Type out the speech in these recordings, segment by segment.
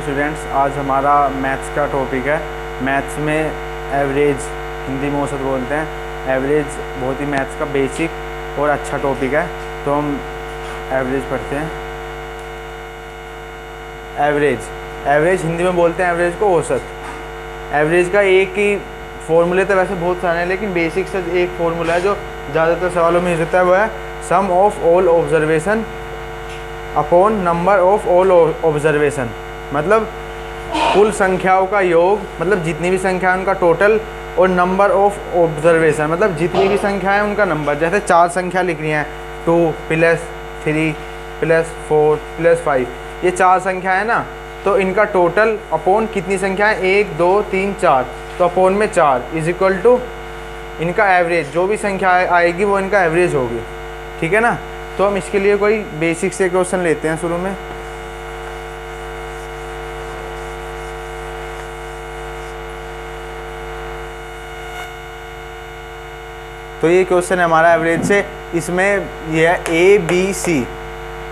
Students, आज हमारा maths का टॉपिक है। मैथ्स में एवरेज, हिंदी में औसत बोलते हैं। एवरेज बहुत ही मैथ्स का बेसिक और अच्छा टॉपिक है, तो हम एवरेज पढ़ते हैं। एवरेज हिंदी में बोलते हैं एवरेज को औसत। एवरेज का एक ही फॉर्मूले तो वैसे बहुत सारे हैं, लेकिन बेसिक से एक फॉर्मूला है जो ज़्यादातर सवालों में यूज होता है, वो है sum of all observation upon number of all observation. मतलब कुल संख्याओं का योग, मतलब जितनी भी संख्या है उनका टोटल, और नंबर ऑफ ऑब्जर्वेशन मतलब जितनी भी संख्या है उनका नंबर। जैसे 4 संख्या लिख रही हैं, 2 + 3 + 4 + 5, ये 4 संख्या है ना, तो इनका टोटल अपॉन कितनी संख्या है, 1 2 3 4, तो अपॉन में 4 इज इक्वल टू इनका एवरेज। जो भी संख्या आएगी वो इनका एवरेज होगी, ठीक है ना। तो हम इसके लिए कोई बेसिक से क्वेश्चन लेते हैं शुरू में। तो ये क्वेश्चन है हमारा एवरेज से। इसमें ये है ABC,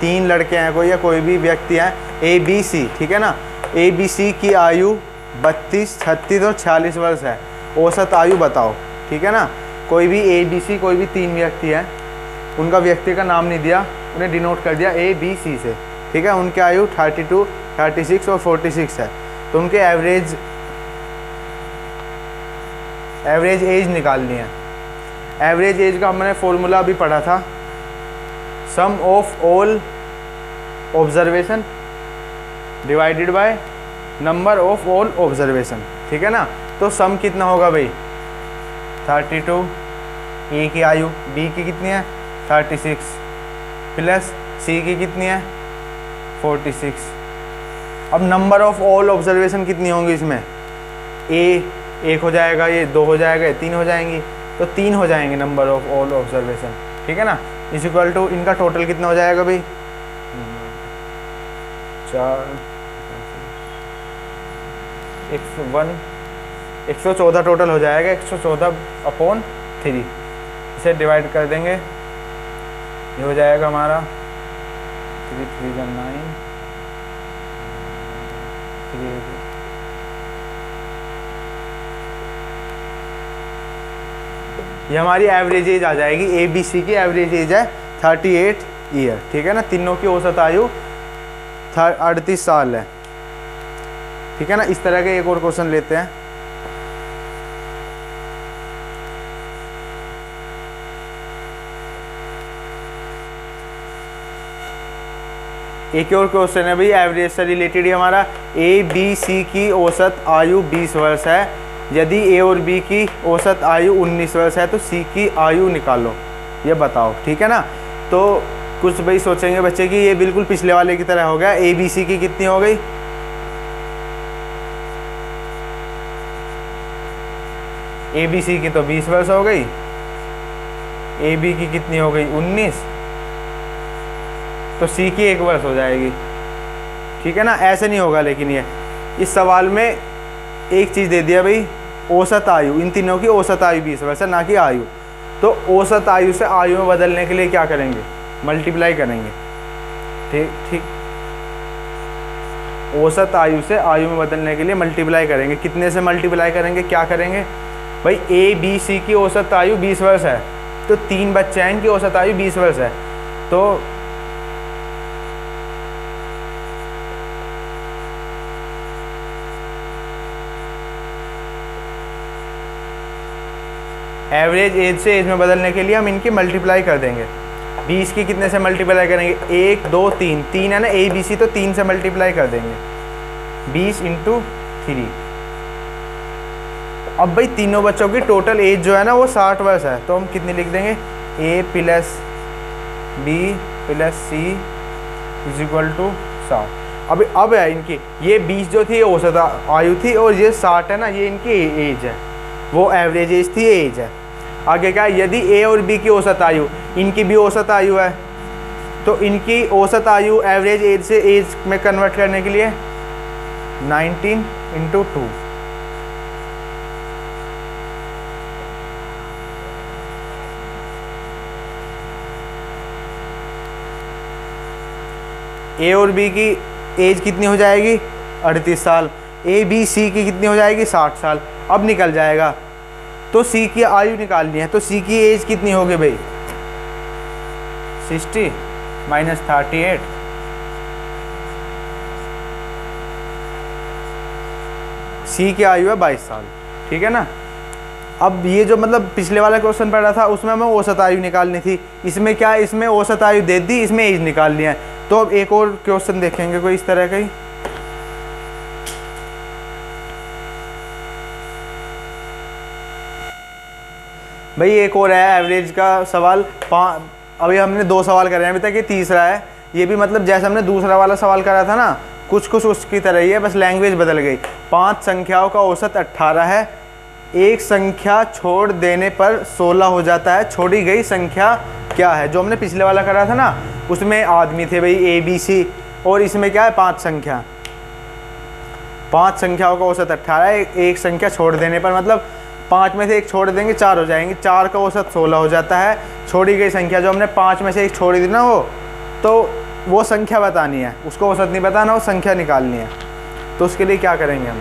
3 लड़के हैं कोई, या कोई भी व्यक्ति है, ABC, ठीक है ना। ABC की आयु 32, 36 और 46 वर्ष है। औसत आयु बताओ, ठीक है ना। कोई भी ABC, कोई भी 3 व्यक्ति हैं, उनका व्यक्ति का नाम नहीं दिया, उन्हें डिनोट कर दिया ABC से, ठीक है। उनकी आयु 32, 36 और 46 है। तो उनके एवरेज एज निकालनी है। एवरेज एज का हमने फॉर्मूला अभी पढ़ा था, sum of all observation divided by number of all observation, ठीक है ना। तो सम कितना होगा भाई, 32, ए की आयु, बी की कितनी है 36, प्लस सी की कितनी है 46। अब नंबर ऑफ ऑल ऑब्जर्वेशन कितनी होंगी इसमें, ए 1 हो जाएगा, ये 2 हो जाएगा, ये 3 हो जाएंगी, तो 3 हो जाएंगे नंबर ऑफ ऑल ऑब्जर्वेशन, ठीक है ना। इज इक्वल टू इनका टोटल कितना हो जाएगा भाई, 114 टोटल हो जाएगा। 114 अपॉन 3, इसे डिवाइड कर देंगे, ये हो जाएगा हमारा 3 3 9, ये हमारी एवरेज एज आ जाएगी। ABC की एवरेज एज है 38 ईयर, ठीक है ना। तीनों की औसत आयु 38 साल है, ठीक है ना। इस तरह के एक और क्वेश्चन लेते हैं। एक और क्वेश्चन है भाई एवरेज से रिलेटेड ही हमारा। ABC की औसत आयु 20 वर्ष है। यदि A और B की औसत आयु 19 वर्ष है, तो C की आयु निकालो, ये बताओ, ठीक है ना। तो कुछ भाई सोचेंगे बच्चे कि ये बिल्कुल पिछले वाले की तरह हो गया। ABC की कितनी हो गई, ABC की तो 20 वर्ष हो गई, AB की कितनी हो गई 19, तो C की 1 वर्ष हो जाएगी, ठीक है ना। ऐसे नहीं होगा, लेकिन ये इस सवाल में एक चीज़ दे दिया भाई, औसत आयु, इन तीनों की औसत आयु 20 वर्ष है, ना कि आयु। तो औसत आयु से आयु में बदलने के लिए क्या करेंगे, मल्टीप्लाई करेंगे, ठीक। औसत आयु से आयु में बदलने के लिए मल्टीप्लाई करेंगे। कितने से मल्टीप्लाई करेंगे, क्या करेंगे भाई, ABC की औसत आयु 20 वर्ष है, तो 3 बच्चे हैं, इनकी औसत आयु 20 वर्ष है, तो एवरेज एज से एज में बदलने के लिए हम इनकी मल्टीप्लाई कर देंगे। 20 की कितने से मल्टीप्लाई करेंगे, 1 2 3, 3 है ना ABC, तो 3 से मल्टीप्लाई कर देंगे, 20 × 3। अब भाई तीनों बच्चों की टोटल एज जो है ना वो 60 वर्ष है, तो हम कितनी लिख देंगे, A + B + C is equal to 60। अब है इनकी, ये 20 जो थी औसत आयु थी, और ये 60 है ना, ये इनकी एज है, वो एवरेज एज थी, एज है। आगे क्या, यदि A और B की औसत आयु, इनकी भी औसत आयु है, तो इनकी औसत आयु एवरेज एज से एज में कन्वर्ट करने के लिए 19 × 2, ए और बी की एज कितनी हो जाएगी 38 साल, ए बी सी की कितनी हो जाएगी 60 साल। अब निकल जाएगा। तो सी की आयु निकालनी है, तो सी की एज कितनी होगी भाई 60 माइनस 38, सी की आयु है 22 साल। ठीक है ना। अब ये जो मतलब पिछले वाला क्वेश्चन पढ़ा था उसमें हमें औसत आयु निकालनी थी, इसमें क्या है, इसमें औसत आयु दे दी, इसमें एज निकालनी है। तो अब एक और क्वेश्चन देखेंगे कोई इस तरह का ही। भाई एक और है एवरेज का सवाल। अभी हमने 2 सवाल करे हैं अभी तक, ये तीसरा है। ये भी मतलब जैसे हमने दूसरा वाला सवाल करा था ना, कुछ कुछ उसकी तरह ही है, बस लैंग्वेज बदल गई। 5 संख्याओं का औसत 18 है, एक संख्या छोड़ देने पर 16 हो जाता है, छोड़ी गई संख्या क्या है। जो हमने पिछले वाला करा था ना उसमें आदमी थे भाई ए बी सी, और इसमें क्या है 5 संख्या। 5 संख्याओं का औसत 18 है, एक संख्या छोड़ देने पर, मतलब 5 में से एक छोड़ देंगे 4 हो जाएंगे, 4 का औसत 16 हो जाता है। छोड़ी गई संख्या जो हमने 5 में से एक छोड़ी थी ना वो संख्या बतानी है, उसको औसत नहीं बताना, वो संख्या निकालनी है। तो उसके लिए क्या करेंगे हम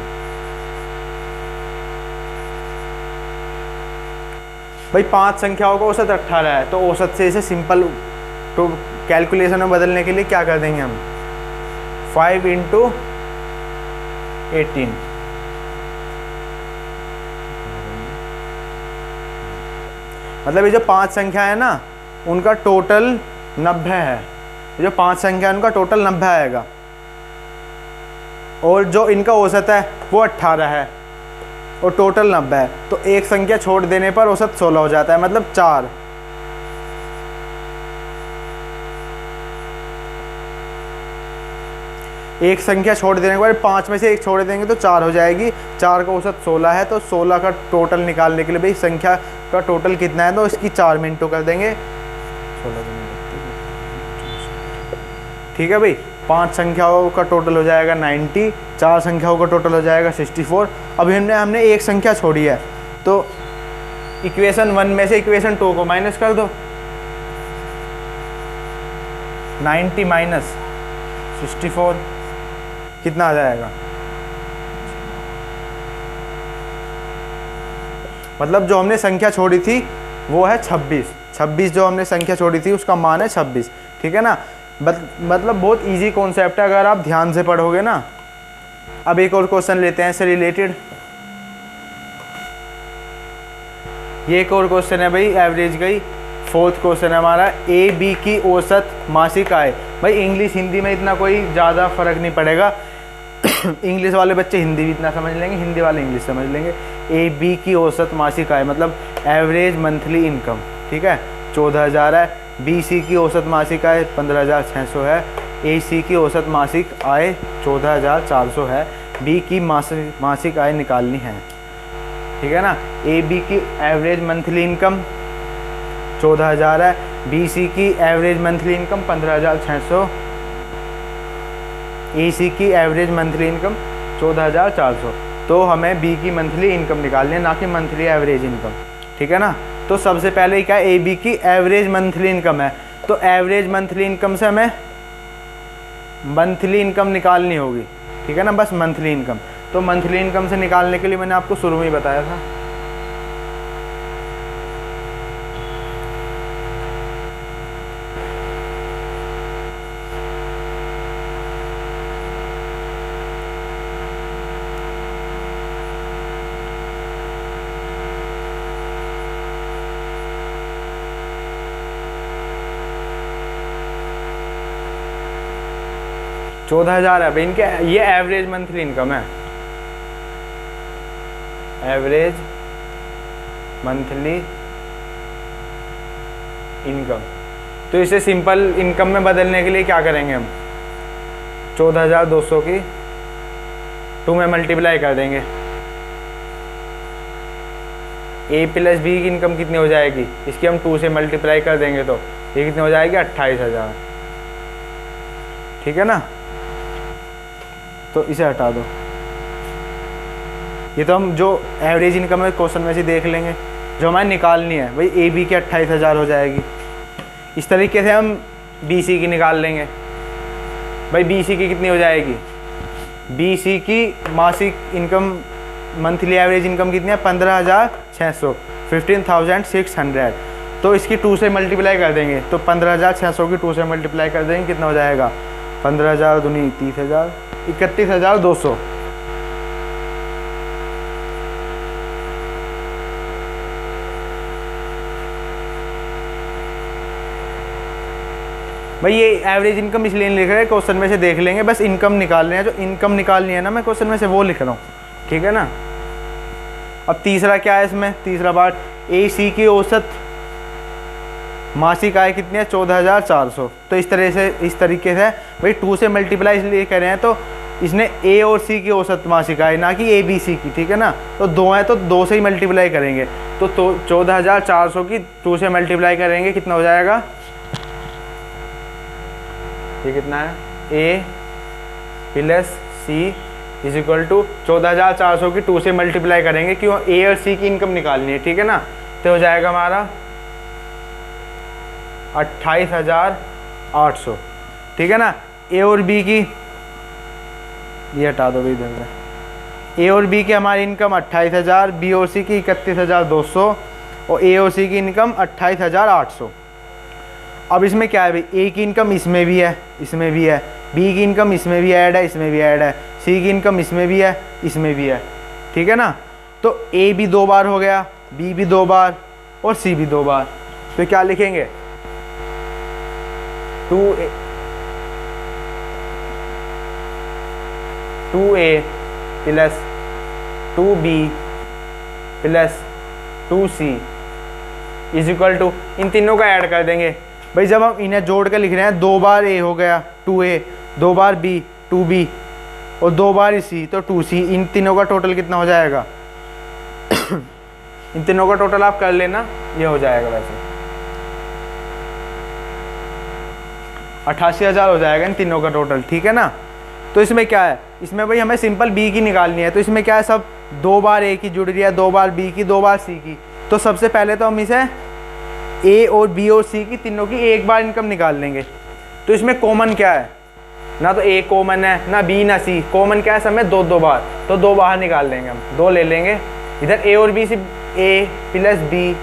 भाई, 5 संख्याओं का औसत 18 है, तो औसत से इसे सिंपल तो कैलकुलेशन में बदलने के लिए क्या कर देंगे हम 5 × 18। मतलब ये जो 5 संख्या है ना उनका टोटल 90 है, ये जो 5 संख्या है उनका टोटल 90 आएगा, और जो इनका औसत है वो 18 है और टोटल 90 है। तो एक संख्या छोड़ देने पर औसत 16 हो जाता है, मतलब 4। एक संख्या छोड़ देने के बाद 5 में से एक छोड़ देंगे तो 4 हो जाएगी, 4 का औसत 16 है, तो 16 का टोटल निकालने के लिए भाई संख्या का टोटल कितना है तो इसकी 4 में इंटू कर देंगे। 16 ठीक है भाई। 5 संख्याओं का टोटल हो जाएगा 90, 4 संख्याओं का टोटल हो जाएगा 64। अभी हमने एक संख्या छोड़ी है, तो इक्वेशन 1 में से इक्वेशन 2 को माइनस कर दो। 90 माइनस 64 कितना आ जाएगा, मतलब जो हमने संख्या छोड़ी थी वो है 26। 26 जो हमने संख्या छोड़ी थी उसका मान है 26। ठीक है ना। मतलब बहुत इजी कॉन्सेप्ट है अगर आप ध्यान से पढ़ोगे ना। अब एक और क्वेश्चन लेते हैं इससे रिलेटेड। ये एक और क्वेश्चन है भाई एवरेज का ही, 4th क्वेश्चन है हमारा। ए बी की औसत मासिक आय। भाई इंग्लिश हिंदी में इतना कोई ज़्यादा फर्क नहीं पड़ेगा इंग्लिश वाले बच्चे हिंदी भी इतना समझ लेंगे, हिंदी वाले इंग्लिश समझ लेंगे। ए बी की औसत मासिक आय मतलब एवरेज मंथली इनकम, ठीक है, 14,000 है। बी सी की औसत मासिक आय 15,600 है। ए सी की औसत मासिक आय 14,400 है। बी की मासिक आय निकालनी है। ठीक है ना। ए बी की एवरेज मंथली इनकम 14,000 है, बी सी की एवरेज मंथली इनकम 15,600, ए सी की एवरेज मंथली इनकम 14,400। तो हमें बी की मंथली इनकम निकालनी है, ना कि मंथली एवरेज इनकम। ठीक है ना। तो सबसे पहले क्या ए बी की एवरेज मंथली इनकम है, तो एवरेज मंथली इनकम से हमें मंथली इनकम निकालनी होगी। ठीक है ना, बस मंथली इनकम। तो मंथली इनकम से निकालने के लिए मैंने आपको शुरू में ही बताया था। चौदह 14,000 है भाई इनके, ये एवरेज मंथली इनकम है, एवरेज मंथली इनकम। तो इसे सिंपल इनकम में बदलने के लिए क्या करेंगे हम, 14,200 की 2 में मल्टीप्लाई कर देंगे। ए प्लस बी की इनकम कितनी हो जाएगी, इसकी हम 2 से मल्टीप्लाई कर देंगे तो ये कितनी हो जाएगी 28,000। ठीक है ना। तो इसे हटा दो, ये तो हम जो एवरेज इनकम है क्वेश्चन में से देख लेंगे, जो हमें निकालनी है भाई ए बी की 28,000 हो जाएगी। इस तरीके से हम बी सी की निकाल लेंगे। भाई बी सी की कितनी हो जाएगी बी सी की मासिक इनकम मंथली एवरेज इनकम कितनी है 15,600 15,600। तो इसकी 2 से मल्टीप्लाई कर देंगे तो 15,600 की 2 से मल्टीप्लाई कर देंगे कितना हो जाएगा 15,000 दूनी 30,000 31,200। भाई ये एवरेज इनकम इसलिए नहीं लिख रहे, क्वेश्चन में से देख लेंगे, बस इनकम निकालनी है, जो इनकम निकालनी है ना मैं क्वेश्चन में से वो लिख रहा हूँ, ठीक है ना। अब तीसरा क्या है इसमें, तीसरा पार्ट ए सी की औसत मासिक आय कितनी है 14,400। तो इस तरीके से भाई 2 से मल्टीप्लाई इसलिए कर रहे हैं तो इसने ए और सी की औसत मासिक आय, ना कि ए बी सी की, ठीक है ना। तो 2 है तो 2 से ही मल्टीप्लाई करेंगे तो 14,400 की 2 से मल्टीप्लाई करेंगे कितना हो जाएगा, ये कितना है A plus C is equal to 14,400 की 2 से मल्टीप्लाई करेंगे, क्यों ए और सी की इनकम निकालनी है, ठीक है ना। तो हो जाएगा हमारा 28,800, ठीक है ना। ए और बी की ये हटा दो भाई इधर से, ए और बी की हमारी इनकम 28,000, बी और सी की 31,200 और ए और सी की इनकम 28,800। अब इसमें क्या है भाई, ए की इनकम इसमें भी है, इसमें भी है, बी की इनकम इसमें भी ऐड है, इसमें भी ऐड है, सी की इनकम इसमें भी है, इसमें भी है, ठीक है ना। तो ए भी 2 बार हो गया, बी भी 2 बार और सी भी 2 बार। तो क्या लिखेंगे 2A plus 2B plus 2C is equal to, इन तीनों का ऐड कर देंगे भाई। जब हम इन्हें जोड़ कर लिख रहे हैं 2 बार ए हो गया 2A, 2 बार B 2B और 2 बार C तो 2C। इन तीनों का टोटल कितना हो जाएगा इन तीनों का टोटल आप कर लेना, ये हो जाएगा वैसे 88,000 हो जाएगा इन तीनों का टोटल, ठीक है ना। तो इसमें क्या है, इसमें भाई हमें सिंपल B की निकालनी है। तो इसमें क्या है, सब 2 बार A की जुड़ रही है, 2 बार B की, 2 बार C की। तो सबसे पहले तो हम इसे A और B और C की तीनों की एक बार इनकम निकाल लेंगे। तो इसमें कॉमन क्या है, ना तो A कॉमन है, ना B ना C कॉमन, क्या है सब में 2 बार, तो 2 बाहर निकाल लेंगे हम, 2 ले लेंगे इधर। A और B से A plus B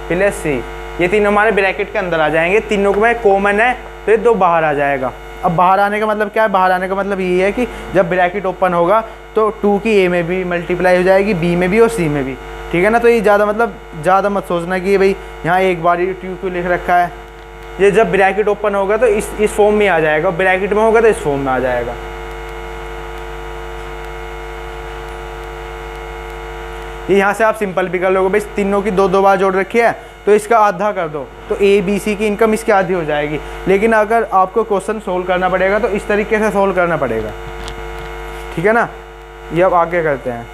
plus C ये तीनों हमारे ब्रैकेट के अंदर आ जाएंगे, तीनों में कॉमन है तो ये 2 बाहर आ जाएगा। अब बाहर आने का मतलब क्या है, बाहर आने का मतलब ये है कि जब ब्रैकेट ओपन होगा तो 2 की A में भी मल्टीप्लाई हो जाएगी, B में भी और C में भी, ठीक है ना। तो ये ज़्यादा मत सोचना कि भाई यहाँ एक बार ही 2 क्यों लिख रखा है। ये जब ब्रैकेट ओपन होगा तो इस फॉर्म में आ जाएगा, ब्रैकेट में होगा तो इस फॉर्म में आ जाएगा। ये यहाँ से आप सिंपल भी कर लोगे भाई, तीनों की 2 बार जोड़ रखी है तो इसका आधा कर दो तो ए बी सी की इनकम इसकी आधी हो जाएगी। लेकिन अगर आपको क्वेश्चन सोल्व करना पड़ेगा तो इस तरीके से सोल्व करना पड़ेगा, ठीक है ना। ये अब आगे करते हैं।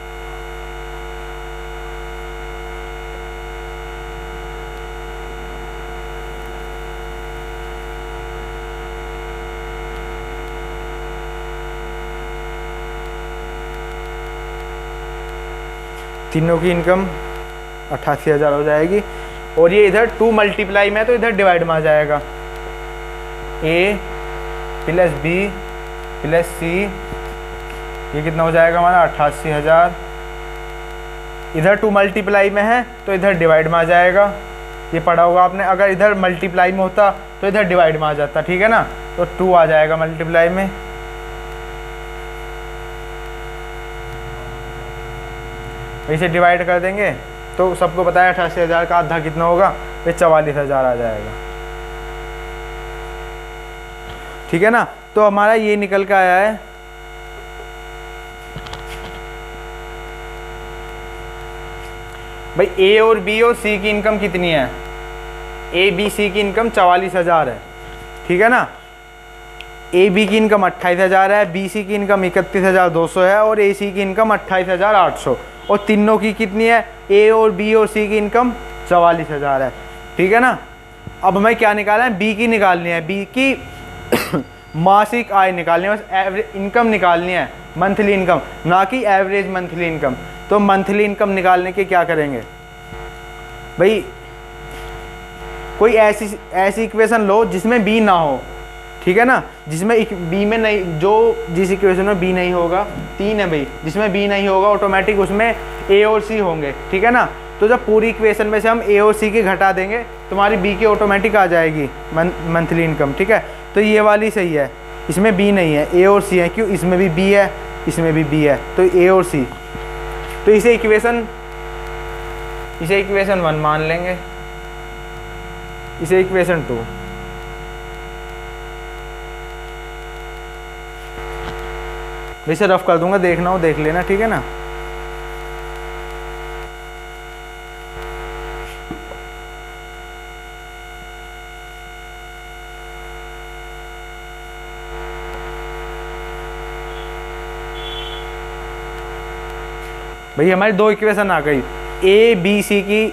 तीनों की इनकम 88,000 हो जाएगी और ये इधर 2 मल्टीप्लाई में तो इधर डिवाइड में आ जाएगा। A plus B plus C ये कितना हो जाएगा हमारा 88,000। इधर 2 मल्टीप्लाई में है तो इधर डिवाइड में आ जाएगा, ये पढ़ा होगा आपने। अगर इधर मल्टीप्लाई में होता तो इधर डिवाइड में आ जाता, ठीक है ना। तो 2 आ जाएगा मल्टीप्लाई में, इसे डिवाइड कर देंगे तो सबको पता है 88,000 का आधा कितना होगा, ये 44,000 आ जाएगा, ठीक है ना। तो हमारा ये निकल के आया है भाई ए और बी और सी की इनकम कितनी है, ए बी सी की इनकम 44,000 है, ठीक है ना। ए बी की इनकम 28,000 है, बी सी की इनकम 31,200 है और ए सी की इनकम 28,800 और तीनों की कितनी है, ए और बी और सी की इनकम 44,000 है, ठीक है ना। अब हमें क्या निकालना है, बी की निकालनी है, बी की मासिक आय निकालनी है, बस एवरेज इनकम निकालनी है, मंथली इनकम, ना कि एवरेज मंथली इनकम। तो मंथली इनकम निकालने के क्या करेंगे भाई, कोई ऐसी इक्वेशन लो जिसमें बी ना हो, ठीक है ना, जिसमें बी में नहीं, जो जिस इक्वेशन में बी नहीं होगा, 3 है भाई, जिसमें बी नहीं होगा ऑटोमेटिक उसमें ए और सी होंगे, ठीक है ना। तो जब पूरी इक्वेशन में से हम ए और सी की घटा देंगे तुम्हारी बी की ऑटोमेटिक आ जाएगी मंथली इनकम, ठीक है। तो ये वाली सही है, इसमें बी नहीं है, ए और सी है, क्यों, इसमें भी बी है, इसमें भी बी है, तो ए और सी। तो इसे इक्वेशन 1 मान लेंगे, इसे इक्वेशन 2। वैसे रफ कर दूंगा, देखना हो देख लेना, ठीक है ना। भाई हमारी 2 इक्वेशन आ गई। ए बी सी की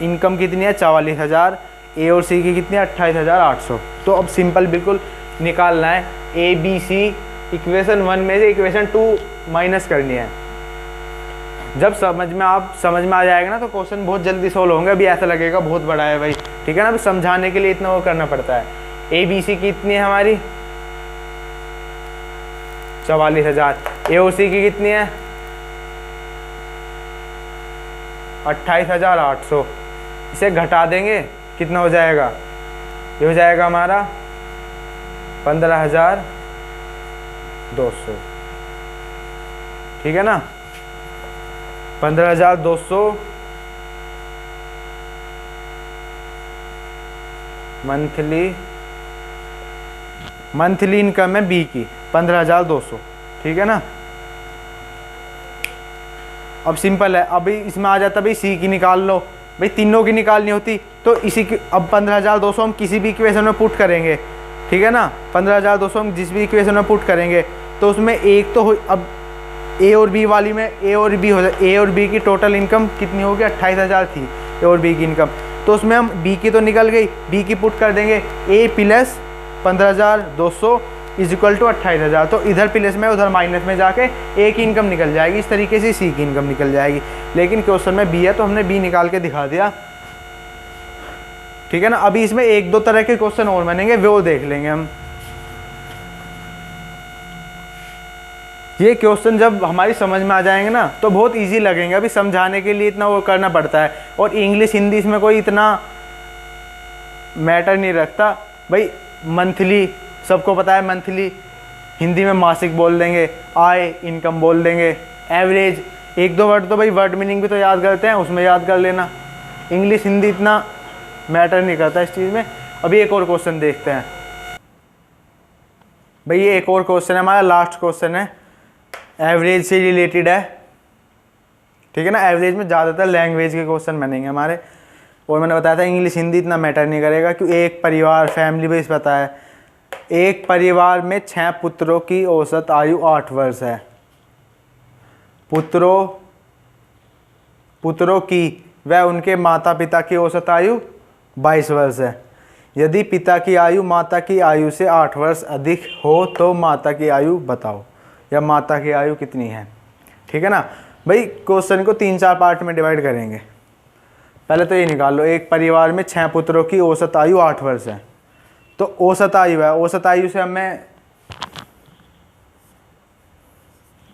इनकम कितनी है 44,000, ए और सी की कितनी है 28,800। तो अब सिंपल बिल्कुल निकालना है, ए बी सी इक्वेशन 1 में से इक्वेशन 2 माइनस करनी है। जब समझ में आ जाएगा ना तो क्वेश्चन बहुत जल्दी सोल्व होंगे। अभी ऐसा लगेगा बहुत बड़ा है भाई, ठीक है ना, अभी समझाने के लिए इतना वो करना पड़ता है। ए बी सी की कितनी है हमारी 44,000, ए और सी की कितनी है 28,800। इसे घटा देंगे कितना हो जाएगा, ये हो जाएगा हमारा 15,200, ठीक है ना। 15,200 मंथली इनकम है बी की 15,200, ठीक है ना। अब सिंपल है, अभी इसमें आ जाता भाई सी की निकाल लो, भाई तीनों की निकालनी होती तो इसी की। अब 15,200 हम किसी भी इक्वेशन में पुट करेंगे, ठीक है ना। 15,200 हम जिस भी इक्वेशन में पुट करेंगे तो उसमें एक तो हो, अब ए और बी वाली में ए और बी हो जाए, ए और बी की टोटल इनकम कितनी होगी 28,000 थी ए और बी की इनकम, तो उसमें हम बी की तो निकल गई, बी की पुट कर देंगे ए प्लस 15,200 इज इक्वल टू 28,000। तो इधर प्लस में उधर माइनस में जाके ए की इनकम निकल जाएगी, इस तरीके से सी की इनकम निकल जाएगी। लेकिन क्वेश्चन में बी है तो हमने बी निकाल के दिखा दिया, ठीक है ना। अभी इसमें 1-2 तरह के क्वेश्चन और बनेंगे, वो देख लेंगे हम। ये क्वेश्चन जब हमारी समझ में आ जाएंगे ना तो बहुत इजी लगेंगे। अभी समझाने के लिए इतना वो करना पड़ता है, और इंग्लिश हिंदी इसमें कोई इतना मैटर नहीं रखता भाई। मंथली सबको पता है, मंथली हिंदी में मासिक बोल देंगे, आय इनकम बोल देंगे, एवरेज 1-2 वर्ड तो भाई वर्ड मीनिंग भी तो याद करते हैं, उसमें याद कर लेना। इंग्लिश हिंदी इतना मैटर नहीं करता इस चीज़ में। अभी एक और क्वेश्चन देखते हैं भाई, ये एक और क्वेश्चन है हमारा, लास्ट क्वेश्चन है, एवरेज से रिलेटेड है, ठीक है ना। एवरेज में ज़्यादातर लैंग्वेज के क्वेश्चन बनेंगे हमारे, और मैंने बताया था इंग्लिश हिंदी इतना मैटर नहीं करेगा, क्योंकि एक परिवार फैमिली बेस पता है। एक परिवार में 6 पुत्रों की औसत आयु 8 वर्ष है। पुत्रों की व उनके माता पिता की औसत आयु 22 वर्ष है। यदि पिता की आयु माता की आयु से 8 वर्ष अधिक हो तो माता की आयु बताओ, या माता की आयु कितनी है, ठीक है ना। भाई क्वेश्चन को 3-4 पार्ट में डिवाइड करेंगे। पहले तो ये निकाल लो, एक परिवार में 6 पुत्रों की औसत आयु 8 वर्ष है, तो औसत आयु है, औसत आयु से हमें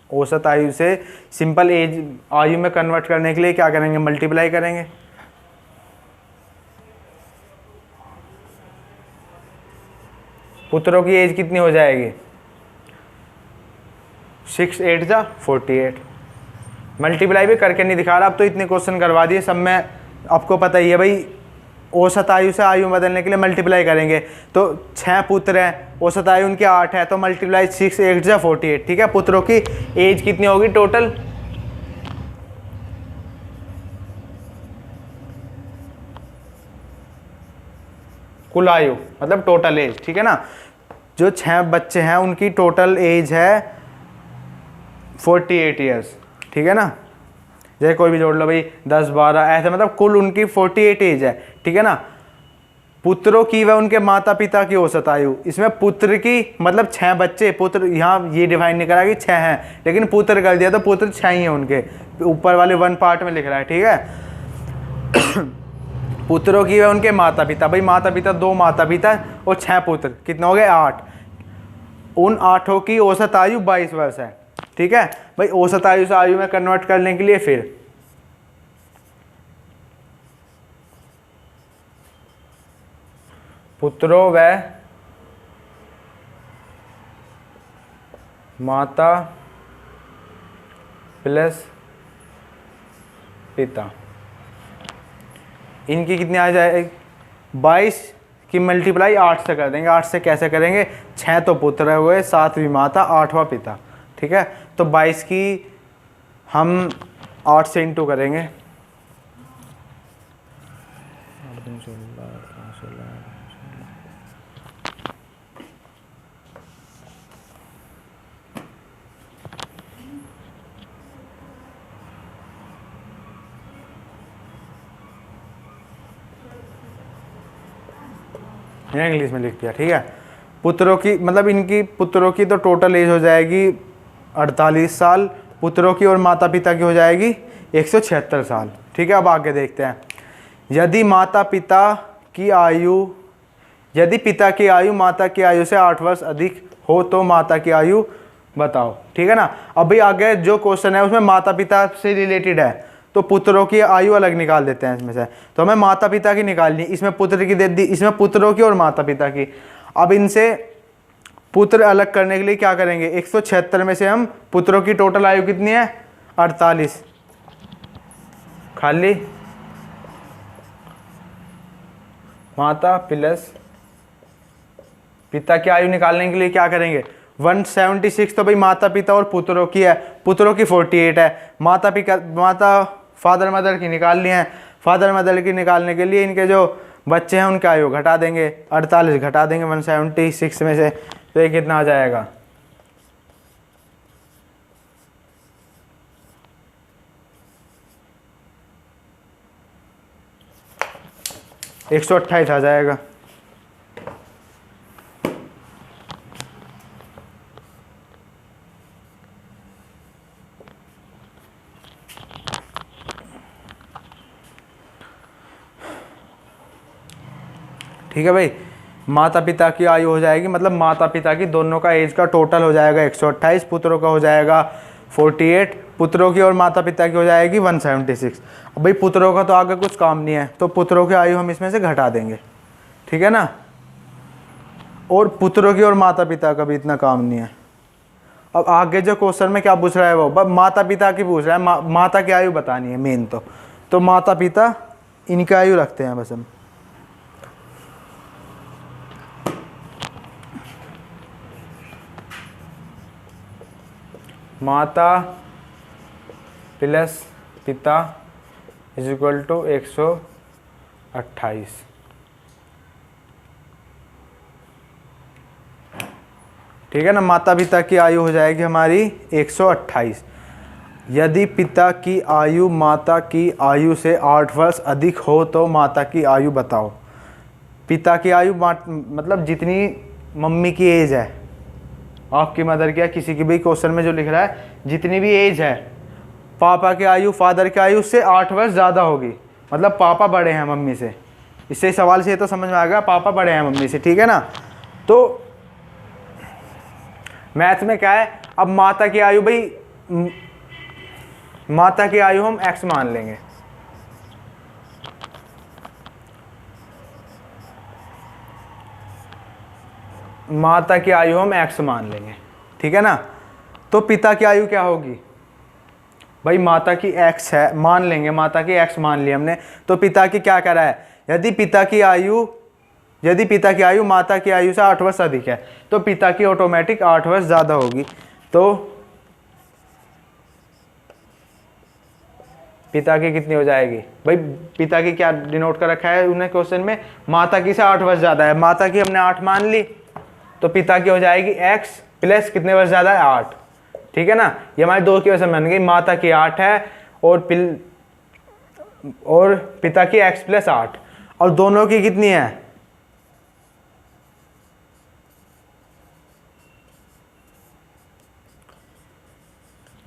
औसत आयु से सिंपल एज आयु में कन्वर्ट करने के लिए क्या करेंगे, मल्टीप्लाई करेंगे। पुत्रों की एज कितनी हो जाएगी 6 8 जा 48। मल्टीप्लाई भी करके नहीं दिखा रहा, अब तो इतने क्वेश्चन करवा दिए सब में, आपको पता ही है भाई। औसत आयु से आयु बदलने के लिए मल्टीप्लाई करेंगे, तो 6 पुत्र हैं, औसत आयु उनकी 8 है, तो मल्टीप्लाई 6 8 जा 48, ठीक है। पुत्रों की एज कितनी होगी टोटल, कुल आयु मतलब टोटल एज, ठीक है ना। जो 6 बच्चे हैं उनकी टोटल एज है 48 ईयर्स, ठीक है ना। जैसे कोई भी जोड़ लो भाई 10 12 ऐसे, मतलब कुल उनकी 48 एज है, ठीक है ना। पुत्रों की व उनके माता पिता की औसत आयु, इसमें पुत्र की मतलब 6 बच्चे, पुत्र यहाँ ये डिफाइन नहीं करा कि 6 हैं, लेकिन पुत्र कर दिया तो पुत्र 6 ही हैं उनके, ऊपर वाले 1 पार्ट में लिख रहा है, ठीक है। पुत्रों की व उनके माता पिता, भाई माता पिता 2 माता पिता और 6 पुत्र, कितने हो गए 8। उन 8 की औसत आयु 22 वर्ष है। ठीक है भाई, औसत आयु से आयु में कन्वर्ट करने के लिए फिर पुत्रों व माता प्लस पिता, इनकी कितनी आ जाएगी 22 की मल्टीप्लाई 8 से कर देंगे। 8 से कैसे करेंगे, 6 तो पुत्र हुए, 7वीं माता, 8वां पिता। ठीक है, तो 22 की हम 8 से इंटू करेंगे, इंग्लिश में लिख दिया। ठीक है, पुत्रों की मतलब इनकी पुत्रों की तो टोटल एज हो जाएगी 48 साल, पुत्रों की और माता पिता की हो जाएगी 176 साल। ठीक है, अब आगे देखते हैं। यदि पिता की आयु माता की आयु से 8 वर्ष अधिक हो तो माता की आयु बताओ। ठीक है ना, अभी आगे जो क्वेश्चन है उसमें माता पिता से रिलेटेड है, तो पुत्रों की आयु अलग निकाल देते हैं इसमें से। तो हमें माता पिता की निकालनी, इसमें पुत्र की दे दी, इसमें पुत्रों की और माता पिता की। अब इनसे पुत्र अलग करने के लिए क्या करेंगे, 176 में से हम पुत्रों की टोटल आयु कितनी है 48, खाली माता प्लस पिता की आयु निकालने के लिए क्या करेंगे, 176 तो भाई माता पिता और पुत्रों की है, पुत्रों की 48 है, माता फादर मदर की निकालनी है। फादर मदर की निकालने के लिए इनके जो बच्चे हैं उनका आयु घटा देंगे, 48 घटा देंगे 176 में से, तो ये कितना आ जाएगा 128 आ जाएगा। ठीक है भाई, माता पिता की आयु हो जाएगी, मतलब माता पिता की दोनों का एज का टोटल हो जाएगा 128, पुत्रों का हो जाएगा 48, पुत्रों की और माता पिता की हो जाएगी 176। अब भाई पुत्रों का तो आगे कुछ काम नहीं है, तो पुत्रों की आयु हम इसमें से घटा देंगे। ठीक है ना, और पुत्रों की और माता पिता का भी इतना काम नहीं है। अब आगे जो क्वेश्चन में क्या पूछ रहा है वो माता पिता की पूछ रहा है, माता की आयु बतानी है मेन तो माता पिता इनकी आयु रखते हैं बस हम। माता प्लस पिता इज इक्वल टू 128। ठीक है ना, माता पिता की आयु हो जाएगी हमारी 128। यदि पिता की आयु माता की आयु से 8 वर्ष अधिक हो तो माता की आयु बताओ। पिता की आयु मतलब जितनी मम्मी की एज है, आपकी मदर की या किसी की भी क्वेश्चन में जो लिख रहा है, जितनी भी एज है, पापा की आयु फादर की आयु से 8 वर्ष ज़्यादा होगी, मतलब पापा बड़े हैं मम्मी से। इससे सवाल से तो समझ में आ गया पापा बड़े हैं मम्मी से। ठीक है ना, तो मैथ में क्या है, अब माता की आयु भाई माता की आयु हम x मान लेंगे, माता की आयु हम x मान लेंगे। ठीक है ना, तो पिता की आयु क्या होगी भाई, माता की x है मान लेंगे, माता की x मान ली हमने, तो पिता की क्या कह रहा है, यदि पिता की आयु माता की आयु से 8 वर्ष अधिक है तो पिता की ऑटोमेटिक 8 वर्ष ज़्यादा होगी। तो पिता की कितनी हो जाएगी भाई, पिता की क्या डिनोट कर रखा है उन्हें क्वेश्चन में, माता की से 8 वर्ष ज़्यादा है, माता की हमने 8 मान ली, तो पिता की हो जाएगी x प्लस कितने वर्ष ज़्यादा है 8। ठीक है ना, ये हमारी दो की वजह से बन गई, माता की 8 है और पिता की x प्लस 8, और दोनों की कितनी है,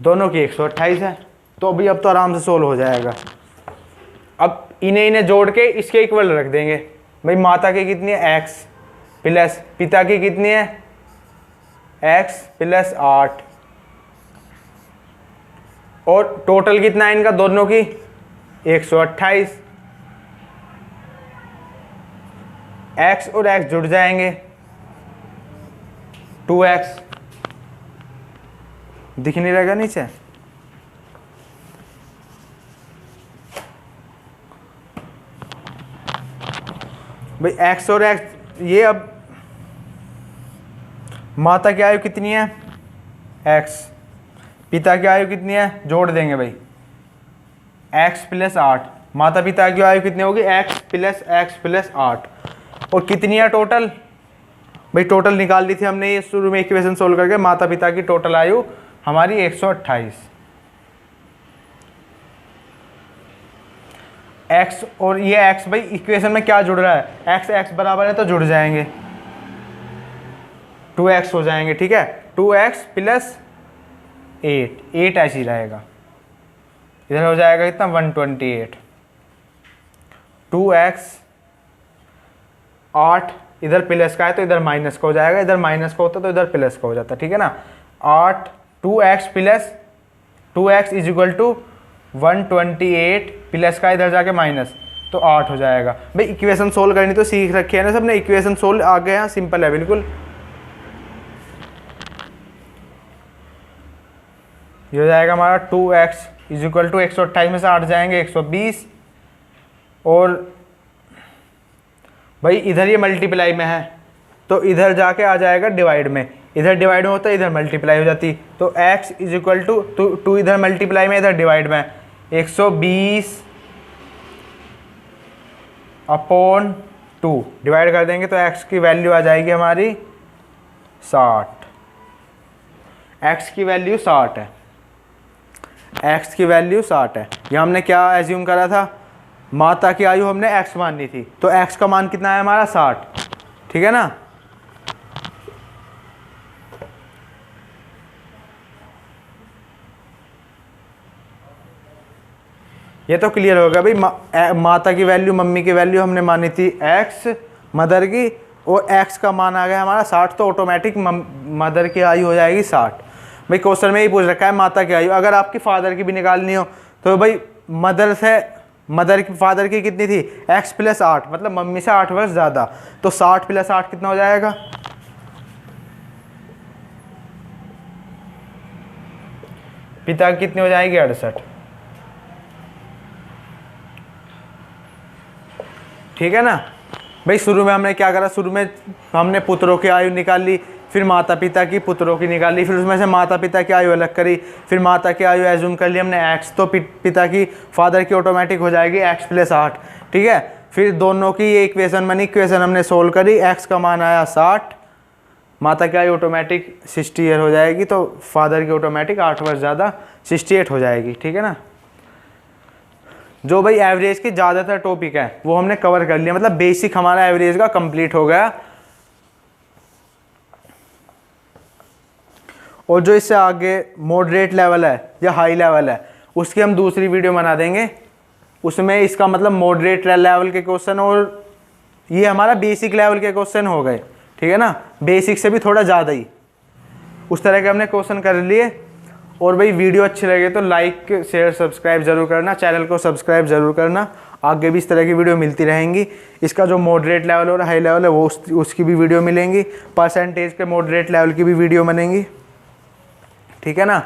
दोनों की 128 है। तो अभी अब तो आराम से सोल्व हो जाएगा। अब इन्हें जोड़ के इसके इक्वल रख देंगे। भाई माता की कितनी है x प्लस पिता की कितनी है x प्लस 8 और टोटल कितना है इनका दोनों की 128। x और x जुड़ जाएंगे 2x दिख नहीं रहेगा नीचे। भाई x और x ये अब माता की आयु कितनी है x पिता की आयु कितनी है जोड़ देंगे भाई x प्लस 8 माता पिता की आयु कितनी होगी x प्लस 8 और कितनी है टोटल। भाई टोटल निकाल ली थी हमने ये शुरू में इक्वेशन सोल्व करके। माता पिता की टोटल आयु हमारी 128। x और ये x भाई इक्वेशन में क्या जुड़ रहा है x बराबर है तो जुड़ जाएंगे 2x हो जाएंगे। ठीक है 2x प्लस 8 ऐसे ही रहेगा। इधर हो जाएगा कितना 128 2x 8 इधर प्लस का है तो इधर माइनस का हो जाएगा। इधर माइनस का होता तो इधर प्लस का हो जाता। ठीक है ना 8 2x plus 2x is equal to 128 plus का इधर जाके माइनस तो 8 हो जाएगा। भाई इक्वेशन सोल्व करनी तो सीख रखी है ना सबने। इक्वेशन सोल्व आ गए हैं सिंपल है बिल्कुल। ये हो जाएगा हमारा 2x इज इक्वल टू 128 में से 8 जाएंगे 120 और भाई इधर ये मल्टीप्लाई में है तो इधर जाके आ जाएगा डिवाइड में। इधर डिवाइड में होता है इधर मल्टीप्लाई हो जाती तो x इज इक्वल टू 2 इधर मल्टीप्लाई में इधर डिवाइड में 120 अपॉन 2 डिवाइड कर देंगे तो x की वैल्यू आ जाएगी हमारी 60। x की वैल्यू 60 है। x की वैल्यू 60 है। यहाँ हमने क्या एज्यूम करा था माता की आयु हमने x माननी थी तो x का मान कितना है हमारा 60। ठीक है ना ये तो क्लियर होगा भाई। माता की वैल्यू मम्मी की वैल्यू हमने मानी थी x मदर की और x का मान आ गया हमारा 60 तो ऑटोमेटिक मदर की आयु हो जाएगी 60। भाई क्वेश्चन में ही पूछ रखा है माता की आयु। अगर आपकी फादर की भी निकालनी हो तो भाई मदर की फादर की कितनी थी x प्लस 8 मतलब मम्मी से 8 वर्ष ज़्यादा तो 60 प्लस 8 कितना हो जाएगा पिता की कितनी हो जाएगी 68। ठीक है ना भाई शुरू में हमने क्या करा शुरू में हमने पुत्रों की आयु निकाल ली फिर माता पिता की पुत्रों की निकाल ली फिर उसमें से माता पिता की आयु अलग करी फिर माता की आयु एज्यूम कर ली हमने x तो पिता की फादर की ऑटोमेटिक हो जाएगी x प्लस 8। ठीक है फिर दोनों की ये इक्वेशन बनी इक्वेशन हमने सोल्व करी x का मान आया 60 माता की आयु ऑटोमेटिक 60 ईयर हो जाएगी तो फादर की ऑटोमेटिक 8 वर्ष ज़्यादा 68 हो जाएगी। ठीक है ना जो भाई एवरेज की ज़्यादातर टॉपिक है वो हमने कवर कर लिया मतलब बेसिक हमारा एवरेज का कंप्लीट हो गया। और जो इससे आगे मॉडरेट लेवल है या हाई लेवल है उसकी हम दूसरी वीडियो बना देंगे। उसमें इसका मतलब मॉडरेट लेवल के क्वेश्चन और ये हमारा बेसिक लेवल के क्वेश्चन हो गए। ठीक है ना बेसिक से भी थोड़ा ज़्यादा ही उस तरह के हमने क्वेश्चन कर लिए। और भाई वीडियो अच्छी लगे तो लाइक शेयर सब्सक्राइब ज़रूर करना चैनल को सब्सक्राइब ज़रूर करना। आगे भी इस तरह की वीडियो मिलती रहेंगी। इसका जो मॉडरेट लेवल और हाई लेवल है वो उसकी भी वीडियो मिलेंगी। परसेंटेज के मॉडरेट लेवल की भी वीडियो बनेंगी। ठीक है ना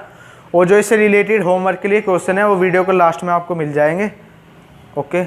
और जो इससे रिलेटेड होमवर्क के लिए क्वेश्चन है वो वीडियो को लास्ट में आपको मिल जाएंगे। ओके।